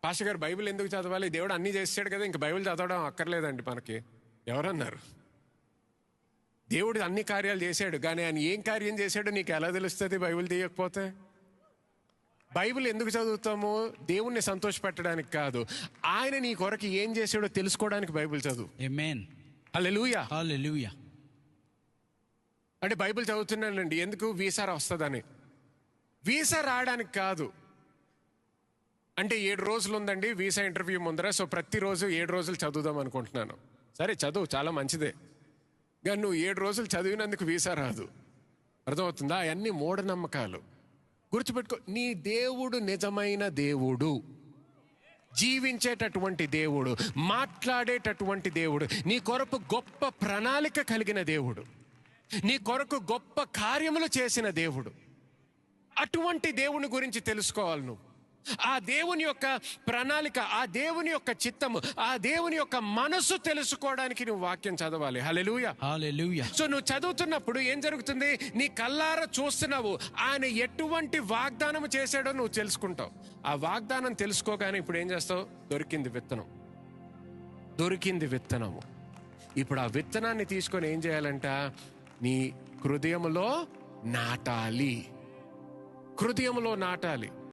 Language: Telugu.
పాస్టర్ గారు బైబిల్ ఎందుకు చదవాలి, దేవుడు అన్నీ చేసాడు కదా, ఇంక బైబిల్ చదవడం అక్కర్లేదండి మనకి. ఎవరన్నారు? దేవుడు అన్ని కార్యాలు చేశాడు, కానీ ఆయన ఏం కార్యం చేశాడో నీకు ఎలా తెలుస్తుంది బైబిల్ తీయకపోతే? బైబిల్ ఎందుకు చదువుతాము? దేవుణ్ణి సంతోషపెట్టడానికి కాదు, ఆయన నీ కొరకు ఏం చేశాడో తెలుసుకోవడానికి బైబిల్ చదువు. ఆమేన్. హల్లెలూయా. హల్లెలూయా. అంటే బైబిల్ చదువుతున్నానండి ఎందుకు? వీసా వస్తుందని. వీసా రావడానికి కాదు. అంటే 7 రోజులు ఉందండి వీసా ఇంటర్వ్యూ ముందర, సో ప్రతిరోజు 7 రోజులు చదువుదాం అనుకుంటున్నాను. సరే చదువు, చాలా మంచిదే, కానీ నువ్వు 7 రోజులు చదివినందుకు వీసా రాదు. అర్థమవుతుందా? అవన్నీ మూఢనమ్మకాలు. గుర్తుపెట్టుకో, నీ దేవుడు నిజమైన దేవుడు, జీవించేటటువంటి దేవుడు, మాట్లాడేటటువంటి దేవుడు, నీ కొరకు గొప్ప ప్రణాళిక కలిగిన దేవుడు, నీ కొరకు గొప్ప కార్యములు చేసిన దేవుడు. అటువంటి దేవుని గురించి తెలుసుకోవాలి నువ్వు. ఆ దేవుని యొక్క ప్రణాళిక, ఆ దేవుని యొక్క చిత్తము, ఆ దేవుని యొక్క మనసు తెలుసుకోవడానికి నువ్వు వాక్యం చదవాలి. హల్లెలూయా. హల్లెలూయా. సో నువ్వు చదువుతున్నప్పుడు ఏం జరుగుతుంది? నీ కల్లారా చూస్తున్నావు, ఆయన ఎటువంటి వాగ్దానం చేశాడో నువ్వు తెలుసుకుంటావు. ఆ వాగ్దానం తెలుసుకోగానే ఇప్పుడు ఏం చేస్తావు? దొరికింది విత్తనం, దొరికింది విత్తనము. ఇప్పుడు ఆ విత్తనాన్ని తీసుకొని ఏం చేయాలంట? నీ హృదయములో నాటాలి, హృదయములో నాటాలి.